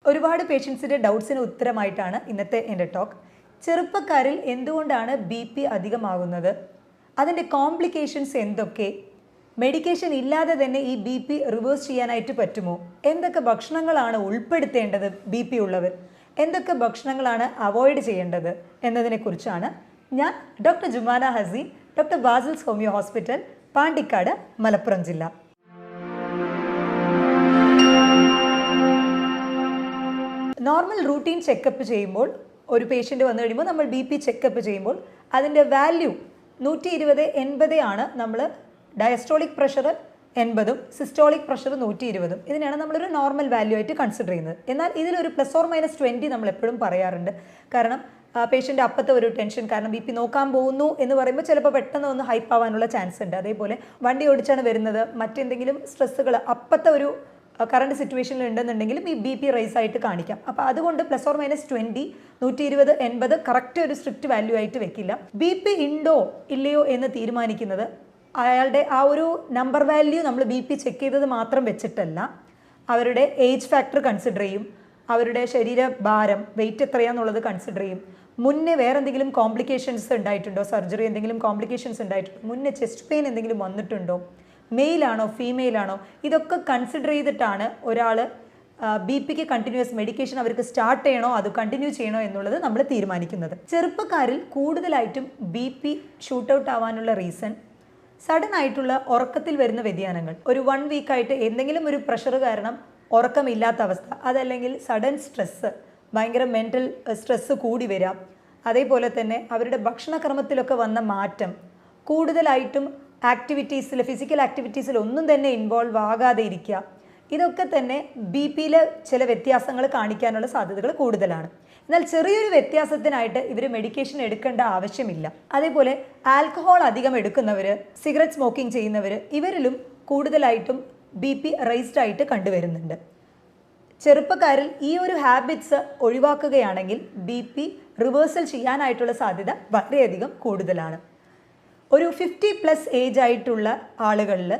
ഒരുപാട് പേഷ്യൻസിൻ്റെ ഡൗട്ട്സിന് ഉത്തരമായിട്ടാണ് ഇന്നത്തെ എൻ്റെ ടോക്ക്. ചെറുപ്പക്കാരിൽ എന്തുകൊണ്ടാണ് BP അധികമാകുന്നത്, അതിൻ്റെ കോംപ്ലിക്കേഷൻസ് എന്തൊക്കെ, മെഡിക്കേഷൻ ഇല്ലാതെ തന്നെ ഈ BP റിവേഴ്സ് ചെയ്യാനായിട്ട് പറ്റുമോ, എന്തൊക്കെ ഭക്ഷണങ്ങളാണ് ഉൾപ്പെടുത്തേണ്ടത് BP ഉള്ളവർ, എന്തൊക്കെ ഭക്ഷണങ്ങളാണ് അവോയ്ഡ് ചെയ്യേണ്ടത് എന്നതിനെക്കുറിച്ചാണ് ഞാൻ doctor Jumana Haseen, doctor Basil's homeo hospital, Pandikkad, Malappuram ജില്ല. നോർമൽ റൂട്ടീൻ ചെക്കപ്പ് ചെയ്യുമ്പോൾ ഒരു പേഷ്യൻ്റ് വന്നു കഴിയുമ്പോൾ നമ്മൾ BP ചെക്കപ്പ് ചെയ്യുമ്പോൾ അതിൻ്റെ വാല്യൂ 120/80 ആണ്. നമ്മൾ ഡയസ്റ്റോളിക് പ്രഷർ 80-ഉം സിസ്റ്റോളിക് പ്രഷർ 120-ഉം ഇതിനാണ് നമ്മളൊരു നോർമൽ വാല്യൂ ആയിട്ട് കൺസിഡർ ചെയ്യുന്നത്. എന്നാൽ ഇതിലൊരു ±20 നമ്മൾ എപ്പോഴും പറയാറുണ്ട്. കാരണം പേഷ്യൻ്റ് അപ്പത്തെ ഒരു ടെൻഷൻ, കാരണം BP നോക്കാൻ പോകുന്നു എന്ന് പറയുമ്പോൾ ചിലപ്പോൾ പെട്ടെന്ന് ഒന്ന് ഹൈപ്പ് ആവാനുള്ള ചാൻസ് ഉണ്ട്. അതേപോലെ വണ്ടി ഓടിച്ചാണ് വരുന്നത്, മറ്റെന്തെങ്കിലും സ്ട്രെസ്സുകൾ അപ്പത്തെ ഒരു കറണ്ട് സിറ്റുവേഷനിൽ ഉണ്ടെന്നുണ്ടെങ്കിലും ഈ BP റൈസ് ആയിട്ട് കാണിക്കാം. അപ്പോൾ അതുകൊണ്ട് ±20, 120/80 കറക്റ്റ് ഒരു സ്ട്രിക്റ്റ് വാല്യൂ ആയിട്ട് വെക്കില്ല. BP ഉണ്ടോ ഇല്ലയോ എന്ന് തീരുമാനിക്കുന്നത് അയാളുടെ ആ ഒരു നമ്പർ വാല്യൂ നമ്മൾ BP ചെക്ക് ചെയ്തത് മാത്രം വെച്ചിട്ടല്ല, അവരുടെ ഏജ് ഫാക്ടർ കൺസിഡർ ചെയ്യും, അവരുടെ ശരീരഭാരം വെയിറ്റ് എത്രയാണെന്നുള്ളത് കൺസിഡർ ചെയ്യും, മുന്നേ വേറെ എന്തെങ്കിലും കോംപ്ലിക്കേഷൻസ് ഉണ്ടായിട്ടുണ്ടോ, സർജറി എന്തെങ്കിലും കോംപ്ലിക്കേഷൻസ് ഉണ്ടായിട്ടുണ്ടോ, മുന്നേ ചെസ്റ്റ് പെയിൻ എന്തെങ്കിലും വന്നിട്ടുണ്ടോ, മെയിലാണോ ഫീമെയിലാണോ, ഇതൊക്കെ കൺസിഡർ ചെയ്തിട്ടാണ് ഒരാൾ BPക്ക് കണ്ടിന്യൂസ് മെഡിക്കേഷൻ അവർക്ക് സ്റ്റാർട്ട് ചെയ്യണോ അത് കണ്ടിന്യൂ ചെയ്യണോ എന്നുള്ളത് നമ്മൾ തീരുമാനിക്കുന്നത്. ചെറുപ്പക്കാരിൽ കൂടുതലായിട്ടും BP ഷൂട്ട് ഔട്ട് ആവാനുള്ള റീസൺ സഡൻ ആയിട്ടുള്ള ഉറക്കത്തിൽ വരുന്ന വ്യതിയാനങ്ങൾ. ഒരു 1 വീക്കായിട്ട് എന്തെങ്കിലും ഒരു പ്രഷർ കാരണം ഉറക്കമില്ലാത്ത അവസ്ഥ, അതല്ലെങ്കിൽ സഡൻ സ്ട്രെസ്സ്, ഭയങ്കര മെൻ്റൽ സ്ട്രെസ്സ് കൂടി വരാം, അതേപോലെ തന്നെ അവരുടെ ഭക്ഷണക്രമത്തിലൊക്കെ വന്ന മാറ്റം, കൂടുതലായിട്ടും ആക്ടിവിറ്റീസിൽ ഫിസിക്കൽ ആക്ടിവിറ്റീസിൽ ഒന്നും തന്നെ ഇൻവോൾവ് ആകാതെ ഇരിക്കുക, ഇതൊക്കെ തന്നെ BPയിൽ ചില വ്യത്യാസങ്ങൾ കാണിക്കാനുള്ള സാധ്യതകൾ കൂടുതലാണ്. എന്നാൽ ചെറിയൊരു വ്യത്യാസത്തിനായിട്ട് ഇവർ മെഡിക്കേഷൻ എടുക്കേണ്ട ആവശ്യമില്ല. അതേപോലെ ആൽക്കഹോൾ അധികം എടുക്കുന്നവർ, സിഗരറ്റ് സ്മോക്കിംഗ് ചെയ്യുന്നവർ, ഇവരിലും കൂടുതലായിട്ടും BP റൈസ്ഡ് ആയിട്ട് കണ്ടുവരുന്നുണ്ട്. ചെറുപ്പക്കാരിൽ ഈ ഒരു ഹാബിറ്റ്സ് ഒഴിവാക്കുകയാണെങ്കിൽ BP റിവേഴ്സൽ ചെയ്യാനായിട്ടുള്ള സാധ്യത വളരെയധികം കൂടുതലാണ്. ഒരു 50+ ഏജ് ആയിട്ടുള്ള ആളുകളിൽ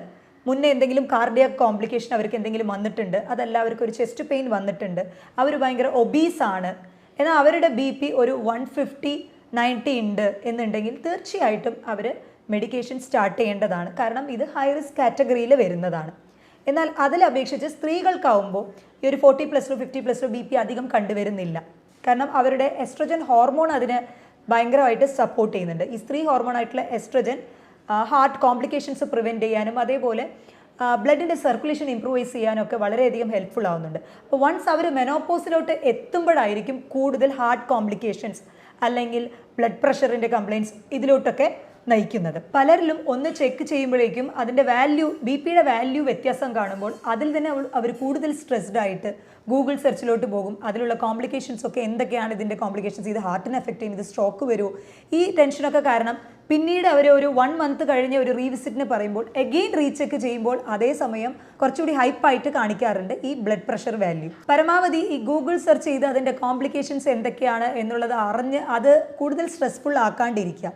മുന്നേ എന്തെങ്കിലും കാർഡിയാക് കോംപ്ലിക്കേഷൻ അവർക്ക് എന്തെങ്കിലും വന്നിട്ടുണ്ട്, അതല്ല അവർക്ക് ഒരു ചെസ്റ്റ് പെയിൻ വന്നിട്ടുണ്ട്, അവർ ഭയങ്കര ഒബീസ് ആണ്, എന്നാൽ അവരുടെ BP ഒരു 150/90 ഉണ്ട് എന്നുണ്ടെങ്കിൽ തീർച്ചയായിട്ടും അവർ മെഡിക്കേഷൻ സ്റ്റാർട്ട് ചെയ്യേണ്ടതാണ്. കാരണം ഇത് ഹൈ റിസ്ക് കാറ്റഗറിയിൽ വരുന്നതാണ്. എന്നാൽ അതിലപേക്ഷിച്ച് സ്ത്രീകൾക്കാവുമ്പോൾ ഈ ഒരു 40+, 50+ BP അധികം കണ്ടുവരുന്നില്ല. കാരണം അവരുടെ എസ്ട്രജൻ ഹോർമോൺ അതിന് ഭയങ്കരമായിട്ട് സപ്പോർട്ട് ചെയ്യുന്നുണ്ട്. ഈ സ്ത്രീ ഹോർമോണായിട്ടുള്ള എസ്ട്രജൻ ഹാർട്ട് കോംപ്ലിക്കേഷൻസ് പ്രിവെൻറ്റ് ചെയ്യാനും അതേപോലെ ബ്ലഡിൻ്റെ സർക്കുലേഷൻ ഇംപ്രൂവൈസ് ചെയ്യാനൊക്കെ വളരെയധികം ഹെൽപ്ഫുൾ ആവുന്നുണ്ട്. അപ്പോൾ വൺസ് അവർ മെനോപോസിലോട്ട് എത്തുമ്പോഴായിരിക്കും കൂടുതൽ ഹാർട്ട് കോംപ്ലിക്കേഷൻസ് അല്ലെങ്കിൽ ബ്ലഡ് പ്രഷറിൻ്റെ കംപ്ലയിൻറ്റ്സ് ഇതിലോട്ടൊക്കെ നയിക്കുന്നത്. പലരിലും ഒന്ന് ചെക്ക് ചെയ്യുമ്പോഴേക്കും അതിൻ്റെ BPയുടെ വാല്യൂ വ്യത്യാസം കാണുമ്പോൾ അതിൽ തന്നെ അവർ കൂടുതൽ സ്ട്രെസ്ഡ് ആയിട്ട് ഗൂഗിൾ സെർച്ചിലോട്ട് പോകും. അതിലുള്ള കോംപ്ലിക്കേഷൻസ് ഒക്കെ എന്തൊക്കെയാണ്, ഇതിൻ്റെ കോംപ്ലിക്കേഷൻസ്, ഇത് ഹാർട്ടിനെ എഫക്റ്റ് ചെയ്യും, ഇത് സ്ട്രോക്ക് വരുമോ, ഈ ടെൻഷനൊക്കെ കാരണം പിന്നീട് അവർ ഒരു 1 മന്ത് കഴിഞ്ഞ് ഒരു റീവിസിറ്റിന് പറയുമ്പോൾ എഗെയിൻ റീചെക്ക് ചെയ്യുമ്പോൾ അതേസമയം കുറച്ചുകൂടി ഹൈപ്പായിട്ട് കാണിക്കാറുണ്ട് ഈ ബ്ലഡ് പ്രഷർ വാല്യൂ. പരമാവധി ഈ ഗൂഗിൾ സെർച്ച് ചെയ്ത് അതിൻ്റെ കോംപ്ലിക്കേഷൻസ് എന്തൊക്കെയാണ് എന്നുള്ളത് അറിഞ്ഞ് അത് കൂടുതൽ സ്ട്രെസ്ഫുൾ ആക്കാണ്ടിരിക്കുക,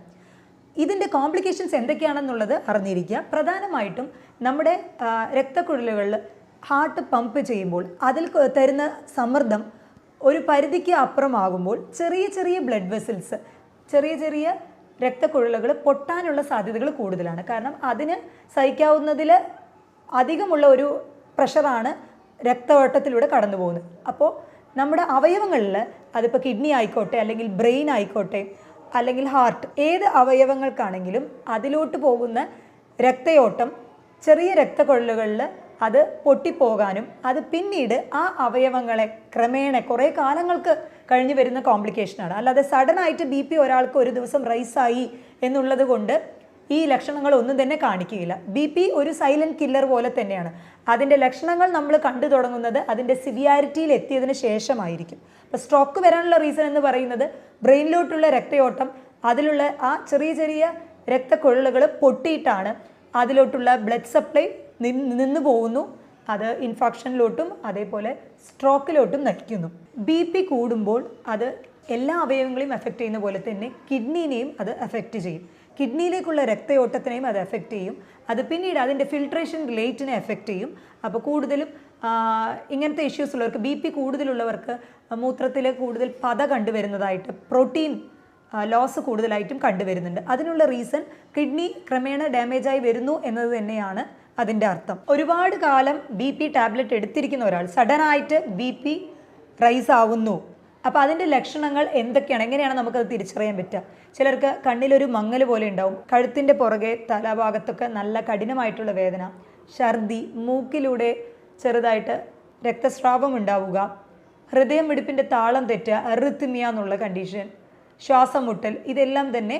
ഇതിൻ്റെ കോംപ്ലിക്കേഷൻസ് എന്തൊക്കെയാണെന്നുള്ളത് അറിഞ്ഞിരിക്കുക. പ്രധാനമായിട്ടും നമ്മുടെ രക്തക്കുഴലുകളിൽ ഹാർട്ട് പമ്പ് ചെയ്യുമ്പോൾ അതിൽ തരുന്ന സമ്മർദ്ദം ഒരു പരിധിക്ക് അപ്പുറമാകുമ്പോൾ ചെറിയ ചെറിയ ബ്ലഡ് വെസൽസ്, ചെറിയ ചെറിയ രക്തക്കുഴലുകൾ പൊട്ടാനുള്ള സാധ്യതകൾ കൂടുതലാണ്. കാരണം അതിന് സഹിക്കാവുന്നതിൽ അധികമുള്ള ഒരു പ്രഷറാണ് രക്തഓട്ടത്തിലൂടെ കടന്നു പോകുന്നത്. അപ്പോൾ നമ്മുടെ അവയവങ്ങളിൽ അതിപ്പോൾ കിഡ്നി ആയിക്കോട്ടെ, അല്ലെങ്കിൽ ബ്രെയിൻ ആയിക്കോട്ടെ, അല്ലെങ്കിൽ ഹാർട്ട്, ഏത് അവയവങ്ങൾക്കാണെങ്കിലും അതിലോട്ട് പോകുന്ന രക്തയോട്ടം ചെറിയ രക്തക്കുഴലുകളിൽ അത് പൊട്ടിപ്പോകാനും അത് പിന്നീട് ആ അവയവങ്ങളെ ക്രമേണ കുറേ കാലങ്ങൾക്ക് കഴിഞ്ഞ് വരുന്ന കോംപ്ലിക്കേഷനാണ്. അല്ലാതെ സഡനായിട്ട് BP ഒരാൾക്ക് ഒരു ദിവസം റൈസായി എന്നുള്ളത് കൊണ്ട് ഈ ലക്ഷണങ്ങളൊന്നും തന്നെ കാണിക്കുകയില്ല. BP ഒരു സൈലൻറ്റ് കില്ലർ പോലെ തന്നെയാണ്. അതിൻ്റെ ലക്ഷണങ്ങൾ നമ്മൾ കണ്ടു തുടങ്ങുന്നത് അതിൻ്റെ സിവിയാരിറ്റിയിൽ എത്തിയതിന് ശേഷമായിരിക്കും. അപ്പോൾ സ്ട്രോക്ക് വരാനുള്ള റീസൺ എന്ന് പറയുന്നത് ബ്രെയിനിലോട്ടുള്ള രക്തയോട്ടം, അതിലുള്ള ആ ചെറിയ ചെറിയ രക്തക്കുഴലുകൾ പൊട്ടിയിട്ടാണ് അതിലോട്ടുള്ള ബ്ലഡ് സപ്ലൈ നിന്ന് പോകുന്നു, അത് ഇൻഫെക്ഷനിലോട്ടും അതേപോലെ സ്ട്രോക്കിലോട്ടും നയിക്കുന്നു. BP കൂടുമ്പോൾ അത് എല്ലാ അവയവങ്ങളെയും എഫക്റ്റ് ചെയ്യുന്ന പോലെ തന്നെ കിഡ്നീനെയും അത് എഫക്റ്റ് ചെയ്യും. കിഡ്നിയിലേക്കുള്ള രക്തയോട്ടത്തിനെയും അത് എഫക്റ്റ് ചെയ്യും. അത് പിന്നീട് അതിൻ്റെ ഫിൽട്രേഷൻ റേറ്റിനെ എഫക്റ്റ് ചെയ്യും. അപ്പോൾ കൂടുതലും ഇങ്ങനത്തെ ഇഷ്യൂസ് ഉള്ളവർക്ക്, ബി പി കൂടുതലുള്ളവർക്ക് മൂത്രത്തിൽ കൂടുതൽ പത കണ്ടുവരുന്നതായിട്ട്, പ്രോട്ടീൻ ലോസ് കൂടുതലായിട്ടും കണ്ടുവരുന്നുണ്ട്. അതിനുള്ള റീസൺ കിഡ്നി ക്രമേണ ഡാമേജായി വരുന്നു എന്നത് തന്നെയാണ് അതിൻ്റെ അർത്ഥം. ഒരുപാട് കാലം ബി പി ടാബ്ലറ്റ് എടുത്തിരിക്കുന്ന ഒരാൾ സഡനായിട്ട് ബി പി റൈസ് ആവുന്നു. അപ്പോൾ അതിൻ്റെ ലക്ഷണങ്ങൾ എന്തൊക്കെയാണ്, എങ്ങനെയാണ് നമുക്കത് തിരിച്ചറിയാൻ പറ്റുക? ചിലർക്ക് കണ്ണിലൊരു മങ്ങൽ പോലെ ഉണ്ടാവും, കഴുത്തിൻ്റെ പുറകെ തലഭാഗത്തൊക്കെ നല്ല കഠിനമായിട്ടുള്ള വേദന, ഛർദി, മൂക്കിലൂടെ ചെറുതായിട്ട് രക്തസ്രാവം ഉണ്ടാവുക, ഹൃദയമിടിപ്പിൻ്റെ താളം തെറ്റുക, എറിത്മിയ എന്നുള്ള കണ്ടീഷൻ, ശ്വാസം മുട്ടൽ, ഇതെല്ലാം തന്നെ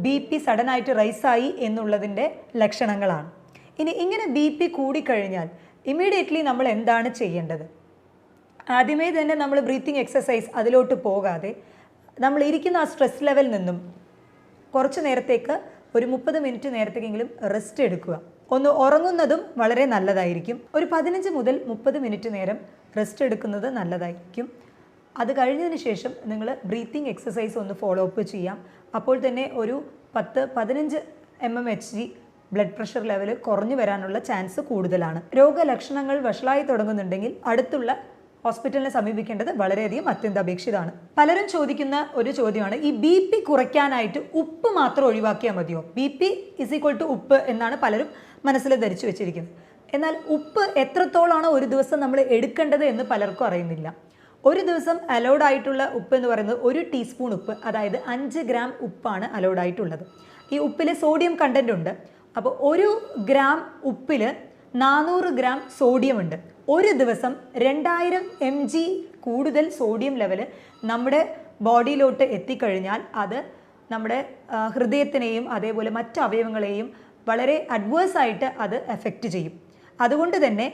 ബി പി സഡനായിട്ട് റൈസായി എന്നുള്ളതിൻ്റെ ലക്ഷണങ്ങളാണ്. ഇനി ഇങ്ങനെ ബി പി കൂടിക്കഴിഞ്ഞാൽ ഇമ്മീഡിയറ്റ്ലി നമ്മൾ എന്താണ് ചെയ്യേണ്ടത്? ആദ്യമേ തന്നെ നമ്മൾ ബ്രീത്തിങ് എക്സസൈസ് അതിലോട്ട് പോകാതെ നമ്മൾ ഇരിക്കുന്ന ആ സ്ട്രെസ് ലെവലിൽ നിന്നും കുറച്ച് നേരത്തേക്ക്, ഒരു 30 മിനിറ്റ് നേരത്തേക്കെങ്കിലും റെസ്റ്റ് എടുക്കുക. ഒന്ന് ഉറങ്ങുന്നതും വളരെ നല്ലതായിരിക്കും. ഒരു 15 മുതൽ 30 മിനിറ്റ് നേരം റെസ്റ്റ് എടുക്കുന്നത് നല്ലതായിരിക്കും. അത് കഴിഞ്ഞതിന് ശേഷം നിങ്ങൾ ബ്രീത്തിങ് എക്സസൈസ് ഒന്ന് ഫോളോ അപ്പ് ചെയ്യാം. അപ്പോൾ തന്നെ ഒരു 10-15 mmHg ബ്ലഡ് പ്രഷർ ലെവൽ കുറഞ്ഞു വരാനുള്ള ചാൻസ് കൂടുതലാണ്. രോഗലക്ഷണങ്ങൾ വഷളായി തുടങ്ങുന്നുണ്ടെങ്കിൽ അടുത്തുള്ള ഹോസ്പിറ്റലിനെ സമീപിക്കേണ്ടത് വളരെയധികം അത്യന്താപേക്ഷിതമാണ്. പലരും ചോദിക്കുന്ന ഒരു ചോദ്യമാണ്, ഈ ബി പി കുറയ്ക്കാനായിട്ട് ഉപ്പ് മാത്രം ഒഴിവാക്കിയാൽ മതിയോ? ബി പി = ഉപ്പ് എന്നാണ് പലരും മനസ്സിൽ ധരിച്ചു വെച്ചിരിക്കുന്നത്. എന്നാൽ ഉപ്പ് എത്രത്തോളാണ് ഒരു ദിവസം നമ്മൾ എടുക്കേണ്ടത് എന്ന് പലർക്കും അറിയുന്നില്ല. ഒരു ദിവസം അലൗഡ് ആയിട്ടുള്ള ഉപ്പ് എന്ന് പറയുന്നത് 1 ടീസ്പൂൺ ഉപ്പ്, അതായത് 5 ഗ്രാം ഉപ്പാണ് അലൗഡ് ആയിട്ടുള്ളത്. ഈ ഉപ്പിൽ സോഡിയം കണ്ടന്റ് ഉണ്ട്. അപ്പോൾ 1 ഗ്രാം ഉപ്പിൽ 400 ഗ്രാം സോഡിയം ഉണ്ട്. ഒരു ദിവസം 2000 mg കൂടുതൽ സോഡിയം ലെവൽ നമ്മുടെ ബോഡിയിലോട്ട് എത്തിക്കഴിഞ്ഞാൽ അത് നമ്മുടെ ഹൃദയത്തിനെയും അതേപോലെ മറ്റ് അവയവങ്ങളെയും വളരെ അഡ്വേഴ്സായിട്ട് അത് എഫക്റ്റ് ചെയ്യും. അതുകൊണ്ട് തന്നെ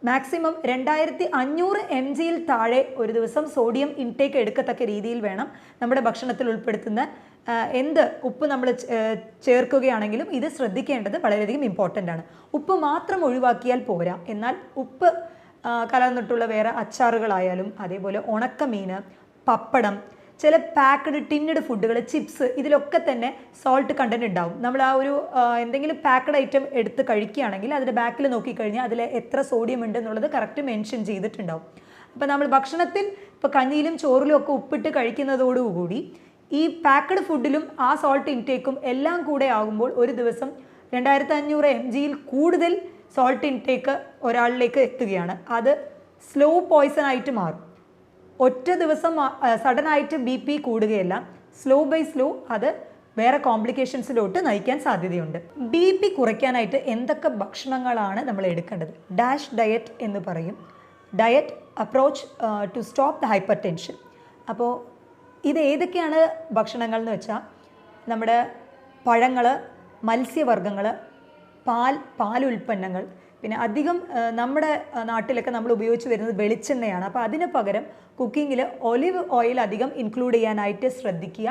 മാക്സിമം 2500 mg താഴെ ഒരു ദിവസം സോഡിയം ഇൻടേക്ക് എടുക്കത്തക്ക രീതിയിൽ വേണം നമ്മുടെ ഭക്ഷണത്തിൽ ഉൾപ്പെടുത്തുന്ന എന്ത് ഉപ്പ് നമ്മൾ ചേർക്കുകയാണെങ്കിലും ഇത് ശ്രദ്ധിക്കേണ്ടത് വളരെയധികം ഇമ്പോർട്ടൻ്റ് ആണ്. ഉപ്പ് മാത്രം ഒഴിവാക്കിയാൽ പോരാ. എന്നാൽ ഉപ്പ് കലർന്നിട്ടുള്ള വേറെ അച്ചാറുകളായാലും അതേപോലെ ഉണക്കമീൻ, പപ്പടം, ചില പാക്ക്ഡ് ടിന്നഡ് ഫുഡുകൾ, ചിപ്സ്, ഇതിലൊക്കെ തന്നെ സോൾട്ട് കണ്ടന്റ് ഉണ്ടാവും. നമ്മൾ ആ ഒരു എന്തെങ്കിലും പാക്ക്ഡ് ഐറ്റം എടുത്ത് കഴിക്കുകയാണെങ്കിൽ അതിൻ്റെ ബാക്കിൽ നോക്കിക്കഴിഞ്ഞാൽ അതിൽ എത്ര സോഡിയം ഉണ്ട് എന്നുള്ളത് കറക്റ്റ് മെൻഷൻ ചെയ്തിട്ടുണ്ടാവും. അപ്പോൾ നമ്മൾ ഭക്ഷണത്തിൽ ഇപ്പോൾ കഞ്ഞിയിലും ചോറിലും ഒക്കെ ഉപ്പിട്ട് കഴിക്കുന്നതോടുകൂടി ഈ പാക്ക്ഡ് ഫുഡിലും ആ സോൾട്ട് ഇൻടേക്കും എല്ലാം കൂടെ ആകുമ്പോൾ ഒരു ദിവസം 2500 mg കൂടുതൽ സോൾട്ട് ഇൻടേക്ക് ഒരാളിലേക്ക് എത്തുകയാണ്. അത് സ്ലോ പോയ്സൺ ആയിട്ട് മാറും. ഒറ്റ ദിവസം സഡനായിട്ട് ബി പി കൂടുകയല്ല, സ്ലോ ബൈ സ്ലോ അത് വേറെ കോംപ്ലിക്കേഷൻസിലോട്ട് നയിക്കാൻ സാധ്യതയുണ്ട്. ബി പി കുറയ്ക്കാനായിട്ട് എന്തൊക്കെ ഭക്ഷണങ്ങളാണ് നമ്മൾ എടുക്കേണ്ടത്? ഡാഷ് ഡയറ്റ് എന്ന് പറയും. Diet approach to stop the hypertension. അപ്പോൾ ഇത് ഏതൊക്കെയാണ് ഭക്ഷണങ്ങൾ എന്ന് വെച്ചാൽ, നമ്മുടെ പഴങ്ങൾ, മത്സ്യവർഗ്ഗങ്ങൾ, പാലുൽപ്പന്നങ്ങൾ, പിന്നെ അധികം നമ്മുടെ നാട്ടിലൊക്കെ നമ്മൾ ഉപയോഗിച്ച് വരുന്നത് വെളിച്ചെണ്ണയാണ്. അപ്പോൾ അതിന് പകരം കുക്കിങ്ങിൽ ഒലിവ് ഓയിൽ അധികം ഇൻക്ലൂഡ് ചെയ്യാനായിട്ട് ശ്രദ്ധിക്കുക.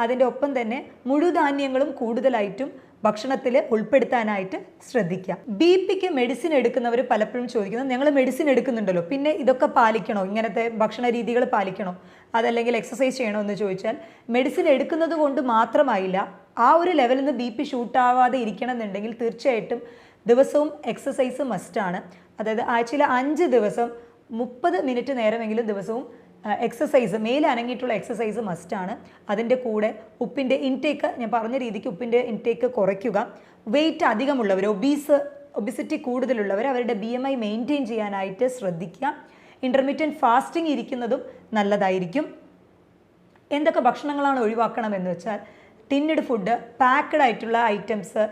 അതിൻ്റെ ഒപ്പം തന്നെ മുഴുധാന്യങ്ങളും കൂടുതലായിട്ടും ഭക്ഷണത്തിൽ ഉൾപ്പെടുത്താനായിട്ട് ശ്രദ്ധിക്കുക. ബി പിക്ക് മെഡിസിൻ എടുക്കുന്നവർ പലപ്പോഴും ചോദിക്കുന്നത്, ഞങ്ങൾ മെഡിസിൻ എടുക്കുന്നുണ്ടല്ലോ, പിന്നെ ഇതൊക്കെ പാലിക്കണോ, ഇങ്ങനത്തെ ഭക്ഷണ രീതികൾ പാലിക്കണോ, അതല്ലെങ്കിൽ എക്സസൈസ് ചെയ്യണോ എന്ന് ചോദിച്ചാൽ, മെഡിസിൻ എടുക്കുന്നത് കൊണ്ട് മാത്രമായില്ല. ആ ഒരു ലെവലിൽ നിന്ന് ബി പി ഷൂട്ടാവാതെ ഇരിക്കണം എന്നുണ്ടെങ്കിൽ തീർച്ചയായിട്ടും ദിവസവും എക്സസൈസ് മസ്റ്റാണ്. അതായത് ആഴ്ചയിൽ 5 ദിവസം 30 മിനിറ്റ് നേരമെങ്കിലും ദിവസവും എക്സസൈസ്, മേലനങ്ങിയിട്ടുള്ള എക്സസൈസ് മസ്റ്റാണ്. അതിൻ്റെ കൂടെ ഉപ്പിൻ്റെ ഇൻടേക്ക്, ഞാൻ പറഞ്ഞ രീതിക്ക് ഉപ്പിൻ്റെ ഇൻടേക്ക് കുറയ്ക്കുക. വെയിറ്റ് അധികമുള്ളവർ, ഒബിസിറ്റി കൂടുതലുള്ളവർ അവരുടെ BMI മെയിൻറ്റെയിൻ ചെയ്യാനായിട്ട് ശ്രദ്ധിക്കുക. ഇൻ്റർമീഡിയറ്റ് ഫാസ്റ്റിംഗ് ഇരിക്കുന്നതും നല്ലതായിരിക്കും. എന്തൊക്കെ ഭക്ഷണങ്ങളാണ് ഒഴിവാക്കണമെന്ന് വെച്ചാൽ, ടിന്നഡ് ഫുഡ്, പാക്ക്ഡ് ആയിട്ടുള്ള ഐറ്റംസ്,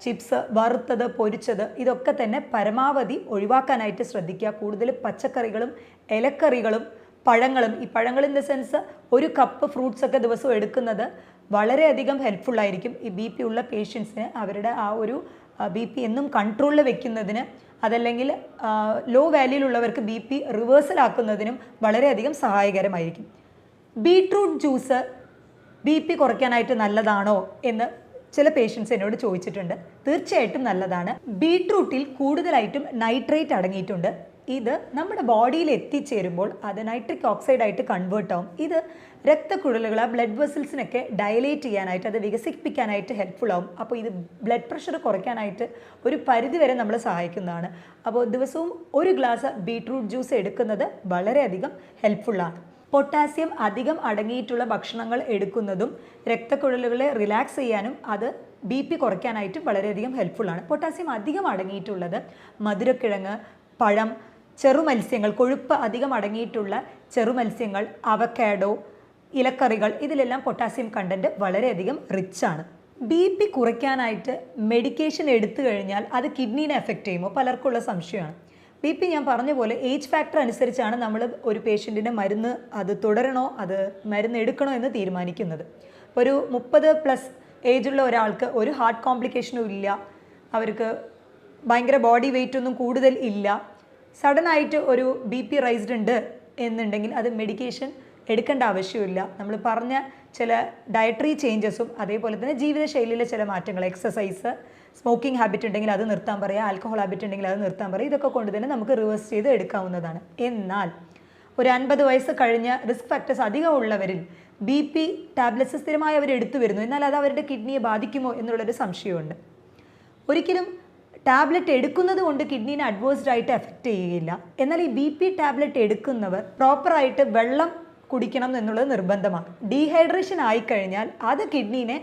ചിപ്സ്, വറുത്തത്, പൊരിച്ചത്, ഇതൊക്കെ തന്നെ പരമാവധി ഒഴിവാക്കാനായിട്ട് ശ്രദ്ധിക്കുക. കൂടുതൽ പച്ചക്കറികളും ഇലക്കറികളും പഴങ്ങളും, ഈ പഴങ്ങൾ in the sense 1 cup fruits ഒക്കെ ദിവസവും എടുക്കുന്നത് വളരെയധികം ഹെൽപ്ഫുള്ളായിരിക്കും ഈ ബി പി ഉള്ള പേഷ്യൻസിന്. അവരുടെ ആ ഒരു ബി പി എന്നും കൺട്രോളിൽ വെക്കുന്നതിന്, അതല്ലെങ്കിൽ ലോ വാല്യൂലുള്ളവർക്ക് ബി പി റിവേഴ്സലാക്കുന്നതിനും വളരെയധികം സഹായകരമായിരിക്കും. ബീട്രൂട്ട് ജ്യൂസ് ബി പി കുറയ്ക്കാനായിട്ട് നല്ലതാണോ എന്ന് ചില പേഷ്യൻസ് എന്നോട് ചോദിച്ചിട്ടുണ്ട്. തീർച്ചയായിട്ടും നല്ലതാണ്. ബീട്രൂട്ടിൽ കൂടുതലായിട്ടും നൈട്രേറ്റ് അടങ്ങിയിട്ടുണ്ട്. ഇത് നമ്മുടെ ബോഡിയിൽ എത്തിച്ചേരുമ്പോൾ അത് നൈട്രിക് ഓക്സൈഡ് ആയിട്ട് കൺവേർട്ട് ആവും. ഇത് രക്തക്കുഴലുകൾ, ആ ബ്ലഡ് വെസൽസിനൊക്കെ ഡയലേറ്റ് ചെയ്യാനായിട്ട്, അത് വികസിപ്പിക്കാനായിട്ട് ഹെൽപ്ഫുൾ ആവും. അപ്പോൾ ഇത് ബ്ലഡ് പ്രഷർ കുറയ്ക്കാനായിട്ട് ഒരു പരിധി വരെ നമ്മളെ സഹായിക്കുന്നതാണ്. അപ്പോൾ ദിവസവും ഒരു ഗ്ലാസ് ബീട്രൂട്ട് ജ്യൂസ് എടുക്കുന്നത് വളരെയധികം ഹെൽപ്ഫുള്ളാണ്. പൊട്ടാസ്യം അധികം അടങ്ങിയിട്ടുള്ള ഭക്ഷണങ്ങൾ എടുക്കുന്നതും രക്തക്കുഴലുകളെ റിലാക്സ് ചെയ്യാനും അത് BP കുറയ്ക്കാനായിട്ടും വളരെയധികം ഹെൽപ്ഫുള്ളാണ്. പൊട്ടാസ്യം അധികം അടങ്ങിയിട്ടുള്ളത് മധുരക്കിഴങ്ങ്, പഴം, ചെറുമത്സ്യങ്ങൾ, കൊഴുപ്പ് അധികം അടങ്ങിയിട്ടുള്ള ചെറുമത്സ്യങ്ങൾ, അവക്കാഡോ, ഇലക്കറികൾ, ഇതിലെല്ലാം പൊട്ടാസ്യം കണ്ടൻറ്റ് വളരെയധികം റിച്ചാണ്. BP കുറയ്ക്കാനായിട്ട് മെഡിക്കേഷൻ എടുത്തു കഴിഞ്ഞാൽ അത് കിഡ്നീനെ എഫക്റ്റ് ചെയ്യുമോ? പലർക്കുള്ള സംശയമാണ്. BP ഞാൻ പറഞ്ഞ പോലെ ഏജ് ഫാക്ടർ അനുസരിച്ചാണ് നമ്മൾ ഒരു പേഷ്യൻറ്റിൻ്റെ മരുന്ന് അത് തുടരണോ, അത് മരുന്ന് എടുക്കണോ എന്ന് തീരുമാനിക്കുന്നത്. ഒരു 30+ ഏജുള്ള ഒരാൾക്ക് ഒരു ഹാർട്ട് കോംപ്ലിക്കേഷനും ഇല്ല, അവർക്ക് ഭയങ്കര ബോഡി വെയിറ്റ് ഒന്നും കൂടുതൽ ഇല്ല, സഡനായിട്ട് ഒരു BP റൈസ്ഡ് ഉണ്ട് എന്നുണ്ടെങ്കിൽ അത് മെഡിക്കേഷൻ എടുക്കേണ്ട ആവശ്യമില്ല. നമ്മൾ പറഞ്ഞ ചില ഡയറ്ററി ചേഞ്ചസും അതേപോലെ തന്നെ ജീവിതശൈലിയിലെ ചില മാറ്റങ്ങൾ, എക്സസൈസ്, സ്മോക്കിംഗ് ഹാബിറ്റ് ഉണ്ടെങ്കിൽ അത് നിർത്താൻ പറയുക, ആൽക്കഹോൾ ഹാബിറ്റ് ഉണ്ടെങ്കിൽ അത് നിർത്താൻ പറയുക, ഇതൊക്കെ കൊണ്ട് തന്നെ നമുക്ക് റിവേഴ്സ് ചെയ്ത് എടുക്കാവുന്നതാണ്. എന്നാൽ ഒരു 50 വയസ്സ് കഴിഞ്ഞ റിസ്ക് ഫാക്ടേഴ്സ് അധികം ഉള്ളവരിൽ BP ടാബ്ലറ്റ്സ് സ്ഥിരമായി അവർ എടുത്തു വരുന്നു, എന്നാൽ അത് അവരുടെ കിഡ്നിയെ ബാധിക്കുമോ എന്നുള്ളൊരു സംശയമുണ്ട്. ഒരിക്കലും ടാബ്ലറ്റ് എടുക്കുന്നത് കൊണ്ട് കിഡ്നീനെ അഡ്വേഴ്സ്ഡ് ആയിട്ട് എഫക്റ്റ് ചെയ്യുകയില്ല. എന്നാൽ ഈ BP ടാബ്ലറ്റ് എടുക്കുന്നവർ പ്രോപ്പറായിട്ട് വെള്ളം കുടിക്കണം എന്നുള്ളത് നിർബന്ധമാണ്. ഡീഹൈഡ്രേഷൻ ആയിക്കഴിഞ്ഞാൽ അത് കിഡ്നീനെ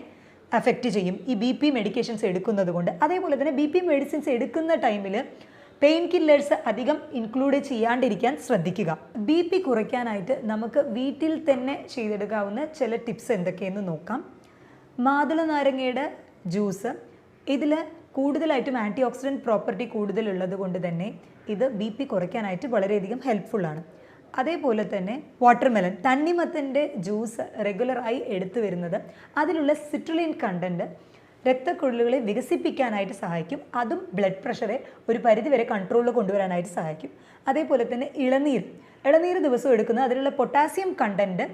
അഫക്റ്റ് ചെയ്യും ഈ BP മെഡിക്കേഷൻസ് എടുക്കുന്നത് കൊണ്ട്. അതേപോലെ തന്നെ BP മെഡിസിൻസ് എടുക്കുന്ന ടൈമിൽ പെയിൻ കില്ലേഴ്സ് അധികം ഇൻക്ലൂഡ് ചെയ്യാണ്ടിരിക്കാൻ ശ്രദ്ധിക്കുക. BP കുറയ്ക്കാനായിട്ട് നമുക്ക് വീട്ടിൽ തന്നെ ചെയ്തെടുക്കാവുന്ന ചില ടിപ്സ് എന്തൊക്കെയെന്ന് നോക്കാം. മാതുള നാരങ്ങയുടെ ജ്യൂസ്, ഇതിൽ കൂടുതലായിട്ടും ആൻറ്റി ഓക്സിഡൻറ്റ് പ്രോപ്പർട്ടി കൂടുതലുള്ളത് കൊണ്ട് തന്നെ ഇത് BP കുറയ്ക്കാനായിട്ട് വളരെയധികം ഹെൽപ്ഫുള്ളാണ്. അതേപോലെ തന്നെ വാട്ടർമെലൺ, തണ്ണിമത്തൻ്റെ ജ്യൂസ് റെഗുലറായി എടുത്തു വരുന്നത് അതിലുള്ള സിട്രുലിൻ കണ്ടൻറ്റ് രക്തക്കുഴലുകളെ വികസിപ്പിക്കാനായിട്ട് സഹായിക്കും. അതും ബ്ലഡ് പ്രഷറെ ഒരു പരിധിവരെ കൺട്രോളിൽ കൊണ്ടുവരാനായിട്ട് സഹായിക്കും. അതേപോലെ തന്നെ ഇളനീർ ദിവസവും എടുക്കുന്നത് അതിലുള്ള പൊട്ടാസ്യം കണ്ടൻറ്റ്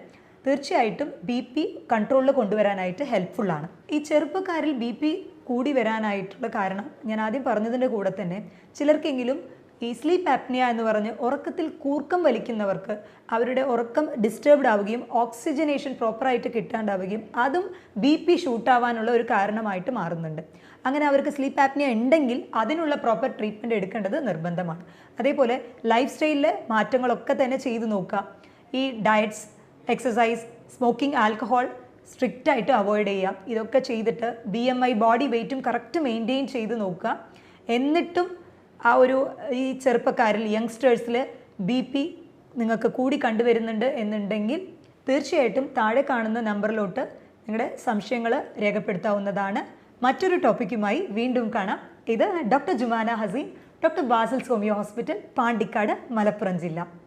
തീർച്ചയായിട്ടും BP കൺട്രോളിൽ കൊണ്ടുവരാനായിട്ട് ഹെൽപ്ഫുള്ളാണ്. ഈ ചെറുപ്പക്കാരിൽ BP കൂടി വരാനായിട്ടുള്ള കാരണം ഞാൻ ആദ്യം പറഞ്ഞതിൻ്റെ കൂടെ തന്നെ ചിലർക്കെങ്കിലും ഈ സ്ലീപ്പ് ആപ്നിയ എന്ന് പറഞ്ഞ് ഉറക്കത്തിൽ കൂർക്കം വലിക്കുന്നവർക്ക് അവരുടെ ഉറക്കം ഡിസ്റ്റർബ്ഡ് ആവുകയും ഓക്സിജനേഷൻ പ്രോപ്പറായിട്ട് കിട്ടാണ്ടാവുകയും അതും BP ഷൂട്ടാവാനുള്ള ഒരു കാരണമായിട്ട് മാറുന്നുണ്ട്. അങ്ങനെ അവർക്ക് സ്ലീപ്പ് ആപ്നിയ ഉണ്ടെങ്കിൽ അതിനുള്ള പ്രോപ്പർ ട്രീറ്റ്മെൻറ്റ് എടുക്കേണ്ടത് നിർബന്ധമാണ്. അതേപോലെ ലൈഫ് സ്റ്റൈലിലെ മാറ്റങ്ങളൊക്കെ തന്നെ ചെയ്തു നോക്കുക. ഈ ഡയറ്റ്സ്, എക്സസൈസ്, സ്മോക്കിംഗ്, ആൽക്കഹോൾ സ്ട്രിക്റ്റായിട്ട് അവോയ്ഡ് ചെയ്യുക. ഇതൊക്കെ ചെയ്തിട്ട് BMI ബോഡി വെയ്റ്റും കറക്റ്റ് മെയിൻറ്റെയിൻ ചെയ്ത് നോക്കുക. എന്നിട്ടും ആ ഒരു ഈ ചെറുപ്പക്കാരിൽ, യങ്സ്റ്റേഴ്സിൽ BP നിങ്ങൾക്ക് കൂടി കണ്ടുവരുന്നുണ്ട് എന്നുണ്ടെങ്കിൽ തീർച്ചയായിട്ടും താഴെ കാണുന്ന നമ്പറിലോട്ട് നിങ്ങളുടെ സംശയങ്ങൾ രേഖപ്പെടുത്താവുന്നതാണ്. മറ്റൊരു ടോപ്പിക്കുമായി വീണ്ടും കാണാം. ഇത് doctor Jumana Haseen, doctor Basil's homeo hospital, Pandikkad, Malappuram ജില്ല.